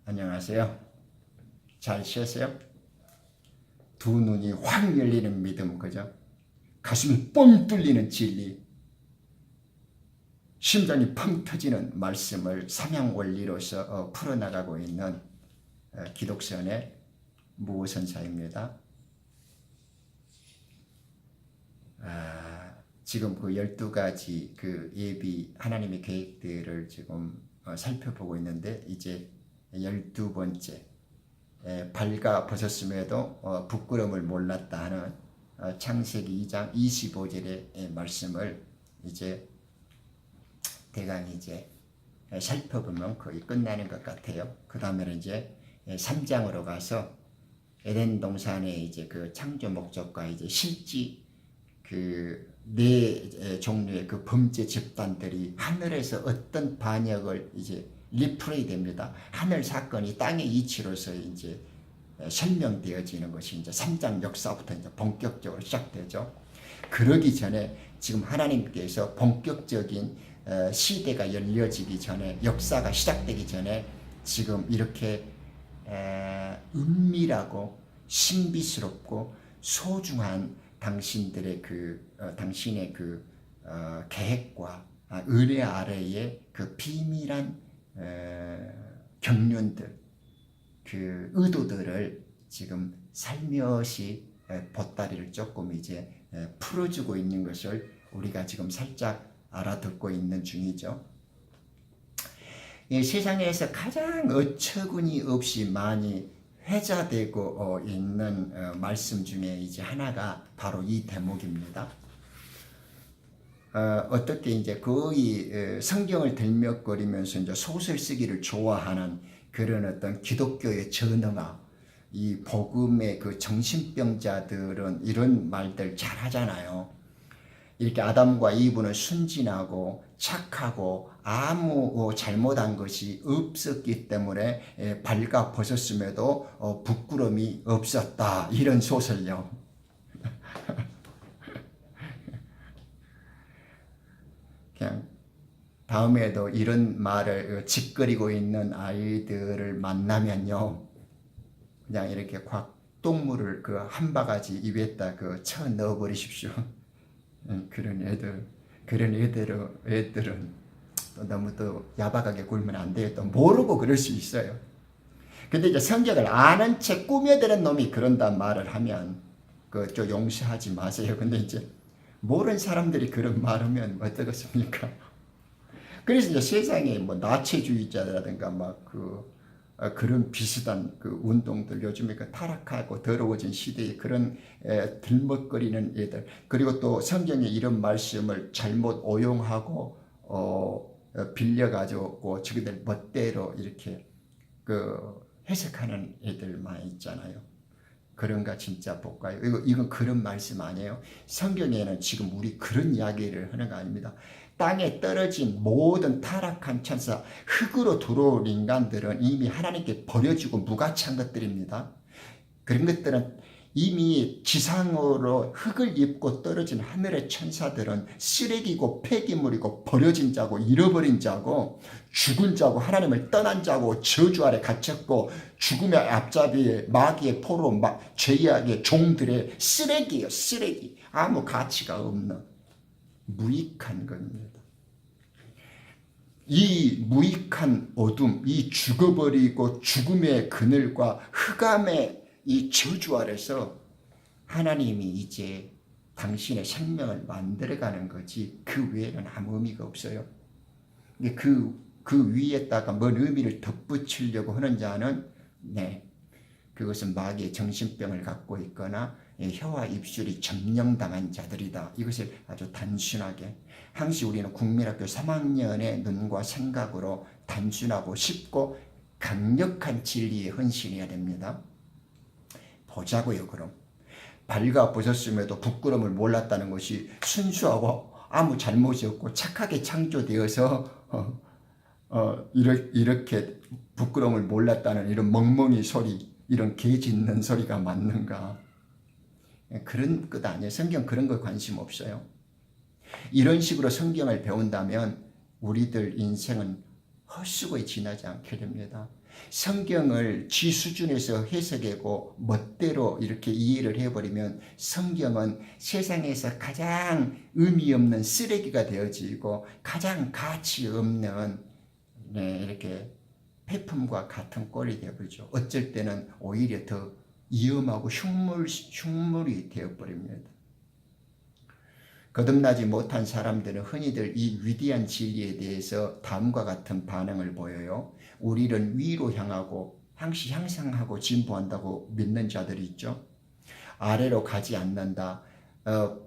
안녕하세요. 잘 쉬었어요? 두 눈이 확 열리는 믿음, 그죠? 가슴이 뻥 뚫리는 진리, 심장이 펑 터지는 말씀을 삼양원리로서 풀어나가고 있는 기독선의 무선사입니다. 지금 그 12가지 그 예비 하나님의 계획들을 지금 살펴보고 있는데 이제 12번째 발가 벗었음에도 부끄러움을 몰랐다 하는 창세기 2장 25절의 말씀을 이제 대강 이제 살펴보면 거의 끝나는 것 같아요. 그 다음에는 이제 3장으로 가서 에덴 동산의 이제 그 창조 목적과 이제 실지 그 네 종류의 그 범죄 집단들이 하늘에서 어떤 반역을 이제 리플레이 됩니다. 하늘 사건이 땅의 이치로서 이제 설명되어지는 것이 이제 3장 역사부터 이제 본격적으로 시작되죠. 그러기 전에 지금 하나님께서 본격적인 시대가 열려지기 전에, 역사가 시작되기 전에 지금 이렇게 은밀하고 신비스럽고 소중한 당신들의 당신의 계획과 은혜 아래의 그 비밀한 경륜들, 그 의도들을 지금 살며시 보따리를 조금 이제 풀어주고 있는 것을 우리가 지금 살짝 알아듣고 있는 중이죠. 이 세상에서 가장 어처구니 없이 많이 회자되고 있는 말씀 중에 이제 하나가 바로 이 대목입니다. 어떻게 이제 거의 성경을 들먹거리면서 이제 소설 쓰기를 좋아하는 그런 어떤 기독교의 전응아, 이 복음의 그 정신병자들은 이런 말들 잘 하잖아요. 이렇게 아담과 이브는 순진하고 착하고 아무 잘못한 것이 없었기 때문에 발가 벗었음에도 부끄러움이 없었다. 이런 소설요. 그냥 다음에도 이런 말을 짓거리고 있는 아이들을 만나면요, 그냥 이렇게 꽉 똥물을 그 한 바가지 입에다 쳐 넣어버리십시오. 그런 애들은 또 너무 또 야박하게 굴면 안 돼요. 또 모르고 그럴 수 있어요. 근데 이제 성경을 아는 채 꾸며드는 놈이 그런단 말을 하면 좀 용서하지 마세요. 근데 이제 모르는 사람들이 그런 말 하면 어떻겠습니까? 그래서 이제 세상에 뭐 나체주의자라든가 그런 비슷한 운동들, 요즘에 타락하고 더러워진 시대에 그런 들먹거리는 애들, 그리고 또 성경에 이런 말씀을 잘못 오용하고 빌려가지고 자기들 멋대로 이렇게 해석하는 애들 많이 있잖아요. 그런가 진짜 볼까요? 이건 그런 말씀 아니에요. 성경에는 지금 우리 그런 이야기를 하는 거 아닙니다. 땅에 떨어진 모든 타락한 천사, 흙으로 들어온 인간들은 이미 하나님께 버려지고 무가치한 것들입니다. 그런 것들은 이미 지상으로 흙을 입고 떨어진 하늘의 천사들은 쓰레기고 폐기물이고 버려진 자고 잃어버린 자고 죽은 자고 하나님을 떠난 자고 저주 아래 갇혔고 죽음의 앞잡이에 마귀의 포로 죄악의 종들의 쓰레기예요. 쓰레기. 아무 가치가 없는 무익한 겁니다. 이 무익한 어둠, 이 죽어버리고 죽음의 그늘과 흑암의 이 저주 아래서 하나님이 이제 당신의 생명을 만들어가는 거지 그 외에는 아무 의미가 없어요. 그 위에다가 뭔 의미를 덧붙이려고 하는 자는 그것은 마귀의 정신병을 갖고 있거나 혀와 입술이 점령당한 자들이다. 이것을 아주 단순하게, 항시 우리는 국민학교 3학년의 눈과 생각으로 단순하고 쉽고 강력한 진리에 헌신해야 됩니다. 보자고요. 그럼 발가 벗었음에도 부끄러움을 몰랐다는 것이 순수하고 아무 잘못이 없고 착하게 창조되어서 이렇게 부끄러움을 몰랐다는 이런 멍멍이 소리, 이런 개 짖는 소리가 맞는가? 그런 것 아니에요. 성경 그런 거 관심 없어요. 이런 식으로 성경을 배운다면 우리들 인생은 헛수고에 지나지 않게 됩니다. 성경을 지 수준에서 해석하고 멋대로 이렇게 이해를 해버리면 성경은 세상에서 가장 의미 없는 쓰레기가 되어지고 가장 가치 없는 이렇게 폐품과 같은 꼴이 되어버리죠. 어쩔 때는 오히려 더 위험하고 흉물이 되어버립니다. 거듭나지 못한 사람들은 흔히들 이 위대한 진리에 대해서 다음과 같은 반응을 보여요. 우리를 위로 향하고 향상하고 진보한다고 믿는 자들이 있죠. 아래로 가지 않는다.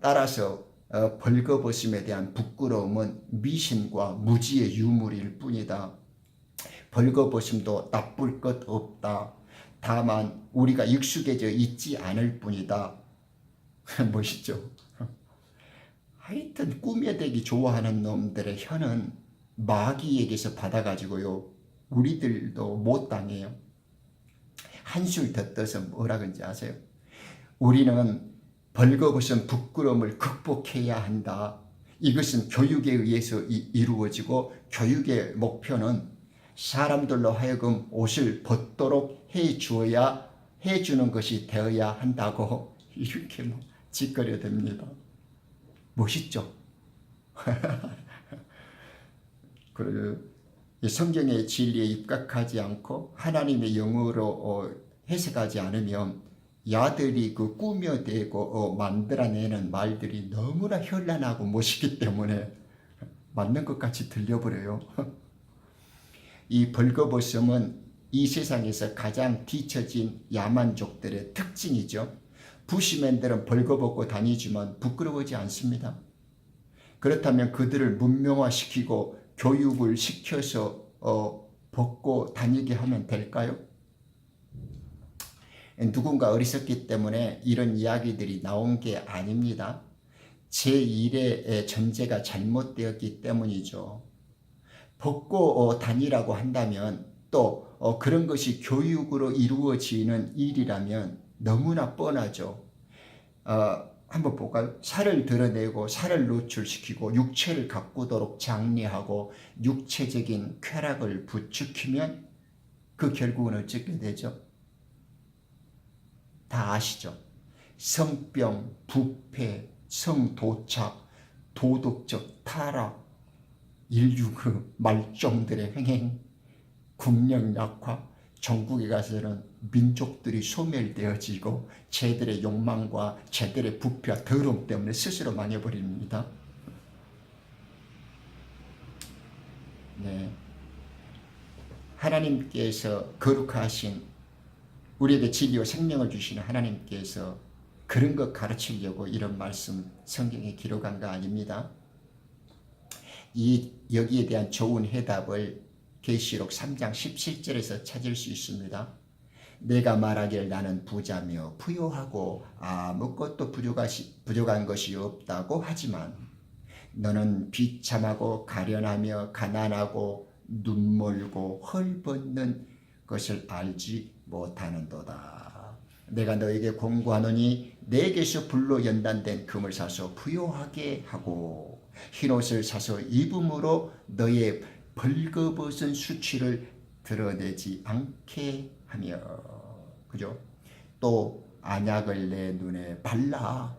따라서 벌거벗음에 대한 부끄러움은 미신과 무지의 유물일 뿐이다. 벌거벗음도 나쁠 것 없다. 다만 우리가 익숙해져 있지 않을 뿐이다. 멋있죠? 하여튼 꾸며대기 좋아하는 놈들의 혀는 마귀에게서 받아가지고요. 우리들도 못 당해요. 한술 더 떠서 뭐라 그런지 아세요? 우리는 벌거벗은 부끄러움을 극복해야 한다. 이것은 교육에 의해서 이루어지고 교육의 목표는 사람들로 하여금 옷을 벗도록 해주는 것이 되어야 한다고 이렇게 짓거려댑니다. 멋있죠? 성경의 진리에 입각하지 않고 하나님의 영어로 해석하지 않으면 야들이 그 꾸며대고 만들어내는 말들이 너무나 현란하고 멋있기 때문에 맞는 것 같이 들려버려요. 이 벌거벗음은 이 세상에서 가장 뒤처진 야만족들의 특징이죠. 부시맨들은 벌거벗고 다니지만 부끄러워하지 않습니다. 그렇다면 그들을 문명화시키고 교육을 시켜서 벗고 다니게 하면 될까요? 누군가 어리석기 때문에 이런 이야기들이 나온 게 아닙니다. 제1의 전제가 잘못되었기 때문이죠. 벗고 다니라고 한다면 또 그런 것이 교육으로 이루어지는 일이라면 너무나 뻔하죠. 한번 볼까요? 살을 드러내고 살을 노출시키고 육체를 가꾸도록 장려하고 육체적인 쾌락을 부추기면 그 결국은 어떻게 되죠? 다 아시죠? 성병, 부패, 성도착, 도덕적 타락, 인류 그 말종들의 횡행, 국력 약화, 전국에 가서는 민족들이 소멸되어지고 쟤들의 욕망과 쟤들의 부패와 더러움 때문에 스스로 망해버립니다. 네. 하나님께서 거룩하신 우리에게 진리와 생명을 주시는 하나님께서 그런 것 가르치려고 이런 말씀 성경에 기록한 거 아닙니다. 여기에 대한 좋은 해답을 계시록 3장 17절에서 찾을 수 있습니다. 내가 말하기를 나는 부자며 부요하고 아무것도 부족한 것이 없다고 하지만 너는 비참하고 가련하며 가난하고 눈멀고 헐벗는 것을 알지 못하는도다. 내가 너에게 공고하노니 내게서 불로 연단된 금을 사서 부요하게 하고 흰옷을 사서 입음으로 너의 벌거벗은 수치를 드러내지 않게 하며, 그죠? 또 안약을 내 눈에 발라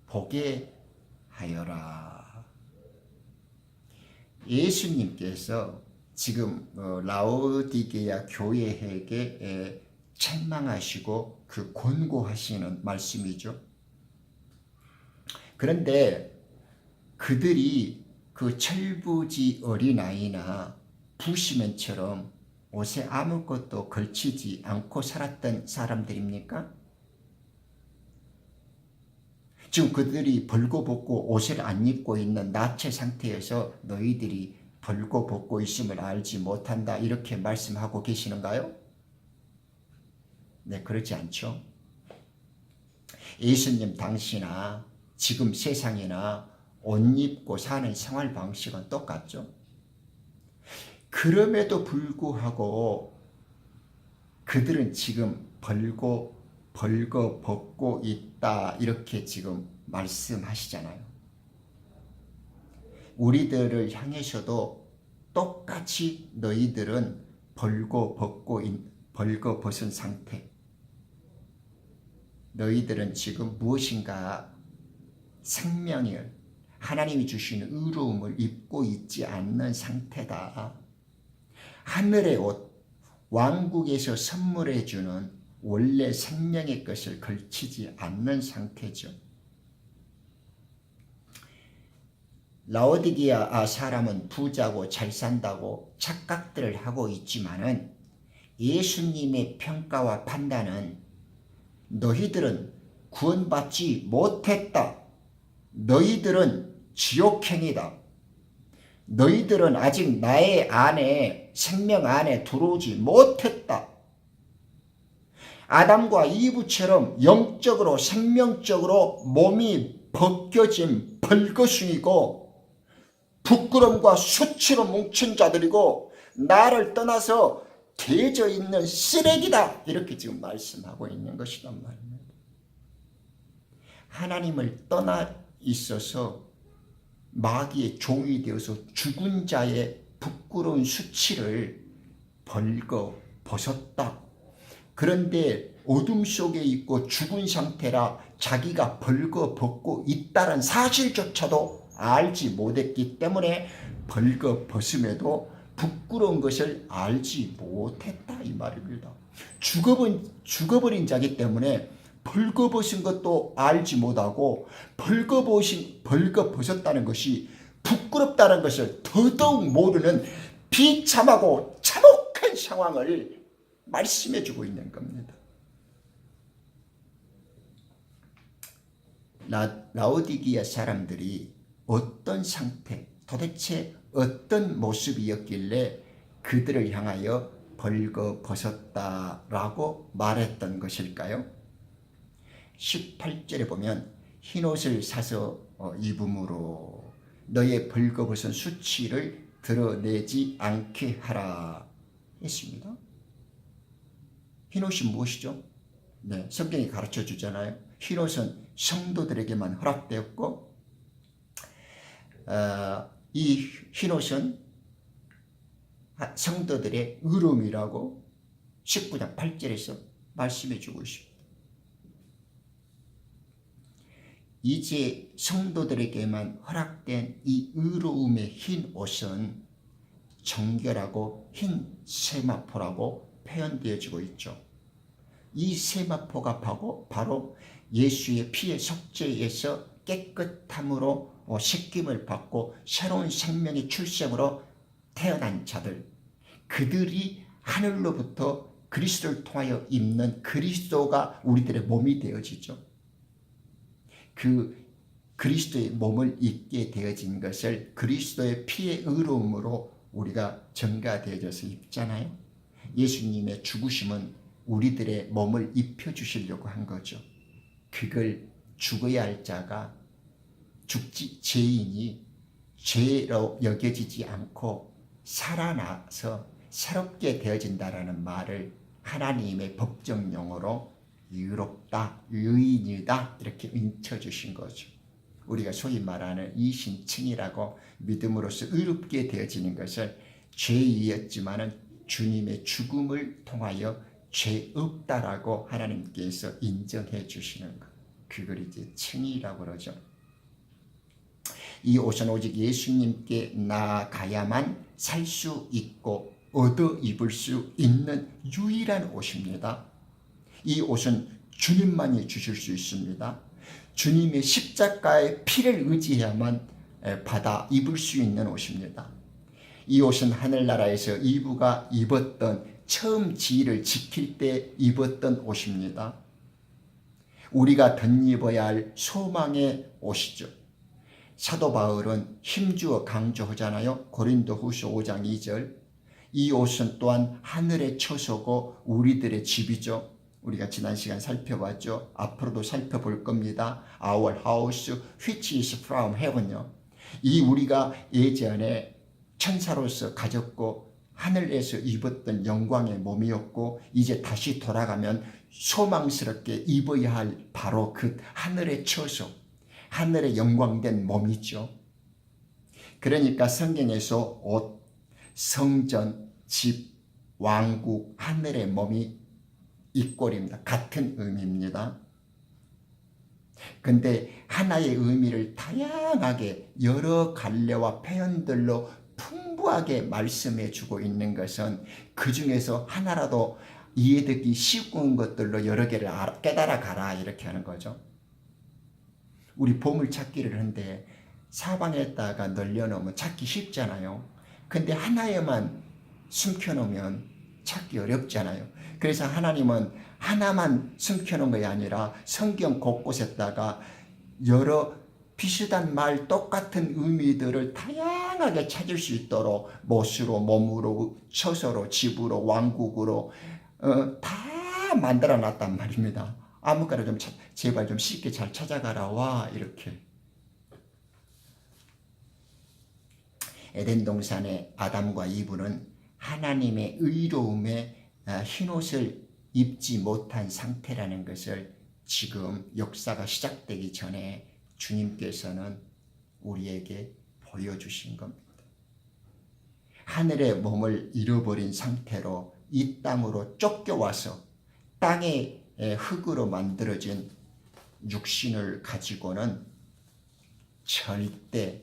보게 하여라. 예수님께서 지금 라오디게아 교회에게 책망하시고 그 권고하시는 말씀이죠. 그런데 그들이 그 철부지 어린아이나 부시맨처럼 옷에 아무것도 걸치지 않고 살았던 사람들입니까? 지금 그들이 벌거벗고 옷을 안 입고 있는 나체 상태에서 너희들이 벌거벗고 있음을 알지 못한다 이렇게 말씀하고 계시는가요? 네, 그렇지 않죠. 예수님 당시나 지금 세상이나 옷 입고 사는 생활 방식은 똑같죠. 그럼에도 불구하고 그들은 지금 벌거벗고 있다 이렇게 지금 말씀하시잖아요. 우리들을 향해서도 똑같이 너희들은 벌거벗은 상태. 너희들은 지금 무엇인가 생명을 하나님이 주시는 의로움을 입고 있지 않는 상태다. 하늘의 옷, 왕국에서 선물해 주는 원래 생명의 것을 걸치지 않는 상태죠. 라오디게아 사람은 부자고 잘 산다고 착각들을 하고 있지만은 예수님의 평가와 판단은 너희들은 구원받지 못했다. 너희들은 지옥행이다. 너희들은 아직 나의 안에 생명 안에 들어오지 못했다. 아담과 이브처럼 영적으로 생명적으로 몸이 벗겨진 벌거숭이고 부끄럼과 수치로 뭉친 자들이고 나를 떠나서 개져 있는 쓰레기다. 이렇게 지금 말씀하고 있는 것이란 말입니다. 하나님을 떠나 있어서 마귀의 종이 되어서 죽은 자의 부끄러운 수치를 벌거벗었다. 그런데 어둠 속에 있고 죽은 상태라 자기가 벌거벗고 있다는 사실조차도 알지 못했기 때문에 벌거벗음에도 부끄러운 것을 알지 못했다 이 말입니다. 죽어버린 자기 때문에 벌거벗은 것도 알지 못하고 벌거벗었다는 것이 부끄럽다는 것을 더더욱 모르는 비참하고 참혹한 상황을 말씀해 주고 있는 겁니다. 라오디게아 사람들이 어떤 상태, 도대체 어떤 모습이었길래 그들을 향하여 벌거벗었다라고 말했던 것일까요? 18절에 보면 흰옷을 사서 입음으로 너의 벌거벗은 수치를 드러내지 않게 하라 했습니다. 흰옷이 무엇이죠? 네, 성경이 가르쳐 주잖아요. 흰옷은 성도들에게만 허락되었고 이 흰옷은 성도들의 의로움이라고 19장 8절에서 말씀해 주고 있습니다. 이제 성도들에게만 허락된 이 의로움의 흰 옷은 정결하고 흰 세마포라고 표현되어지고 있죠. 이 세마포가 바로 예수의 피의 속죄에서 깨끗함으로 씻김을 받고 새로운 생명의 출생으로 태어난 자들, 그들이 하늘로부터 그리스도를 통하여 입는 그리스도가 우리들의 몸이 되어지죠. 그 그리스도의 몸을 입게 되어진 것을 그리스도의 피의 의로움으로 우리가 전가되어져서 입잖아요. 예수님의 죽으심은 우리들의 몸을 입혀주시려고 한 거죠. 그걸 죽어야 할 자가 죄인이 죄로 여겨지지 않고 살아나서 새롭게 되어진다라는 말을 하나님의 법정용어로 의롭다, 의인이다 이렇게 인쳐주신 거죠. 우리가 소위 말하는 이신칭이라고 믿음으로써 의롭게 되어지는 것을 죄이었지만은 주님의 죽음을 통하여 죄 없다라고 하나님께서 인정해 주시는 것. 그걸 이제 칭이라고 그러죠. 이 옷은 오직 예수님께 나아가야만 살 수 있고 얻어 입을 수 있는 유일한 옷입니다. 이 옷은 주님만이 주실 수 있습니다. 주님의 십자가의 피를 의지해야만 받아 입을 수 있는 옷입니다. 이 옷은 하늘나라에서 이브가 입었던 처음 지위를 지킬 때 입었던 옷입니다. 우리가 덧입어야 할 소망의 옷이죠. 사도 바울은 힘주어 강조하잖아요. 고린도후서 5장 2절. 이 옷은 또한 하늘의 처소고 우리들의 집이죠. 우리가 지난 시간 살펴봤죠. 앞으로도 살펴볼 겁니다. Our house which is from heaven요. 이 우리가 예전에 천사로서 가졌고 하늘에서 입었던 영광의 몸이었고 이제 다시 돌아가면 소망스럽게 입어야 할 바로 그 하늘의 처소, 하늘의 영광된 몸이죠. 그러니까 성경에서 옷, 성전, 집, 왕국, 하늘의 몸이 이 꼴입니다. 같은 의미입니다. 근데 하나의 의미를 다양하게 여러 갈래와 표현들로 풍부하게 말씀해 주고 있는 것은 그 중에서 하나라도 이해되기 쉬운 것들로 여러 개를 깨달아 가라 이렇게 하는 거죠. 우리 보물찾기를 하는데 사방에다가 널려놓으면 찾기 쉽잖아요. 근데 하나에만 숨겨놓으면 찾기 어렵잖아요. 그래서 하나님은 하나만 숨겨놓은 것이 아니라 성경 곳곳에다가 여러 비슷한 말 똑같은 의미들을 다양하게 찾을 수 있도록 못으로 몸으로 처소로 집으로 왕국으로 다 만들어 놨단 말입니다. 아무거나 좀 제발 좀 쉽게 잘 찾아가라 와 이렇게. 에덴 동산의 아담과 이브는 하나님의 의로움에 흰옷을 입지 못한 상태라는 것을 지금 역사가 시작되기 전에 주님께서는 우리에게 보여주신 겁니다. 하늘의 몸을 잃어버린 상태로 이 땅으로 쫓겨와서 땅의 흙으로 만들어진 육신을 가지고는 절대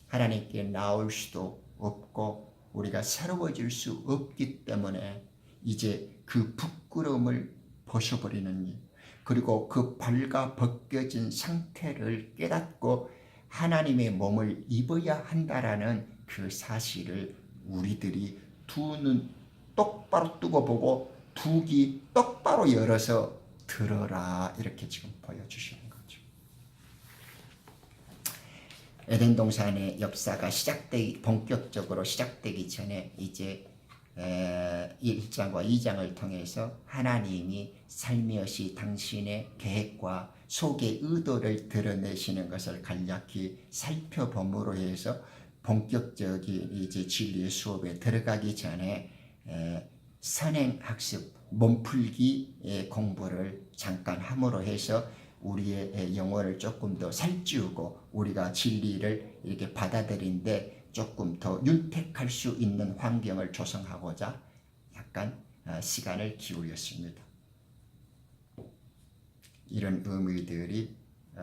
하나님께 나올 수도 없고 우리가 새로워질 수 없기 때문에 이제 그 부끄러움을 벗어버리는 일, 그리고 그 발가 벗겨진 상태를 깨닫고 하나님의 몸을 입어야 한다라는 그 사실을 우리들이 두 눈 똑바로 뜨고 보고 두 귀 똑바로 열어서 들어라 이렇게 지금 보여주시는 거죠. 에덴 동산의 역사가 본격적으로 시작되기 전에 이제 1장과 2장을 통해서 하나님이 살며시 당신의 계획과 속의 의도를 드러내시는 것을 간략히 살펴봄으로 해서 본격적인 이제 진리의 수업에 들어가기 전에 선행학습, 몸풀기 공부를 잠깐 함으로 해서 우리의 영혼을 조금 더 살찌우고 우리가 진리를 이렇게 받아들인데 조금 더 윤택할 수 있는 환경을 조성하고자 약간 시간을 기울였습니다. 이런 의미들이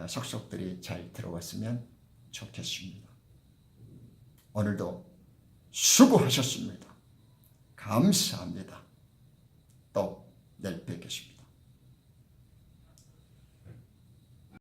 속속들이 잘 들어왔으면 좋겠습니다. 오늘도 수고하셨습니다. 감사합니다. 또 내일 뵙겠습니다.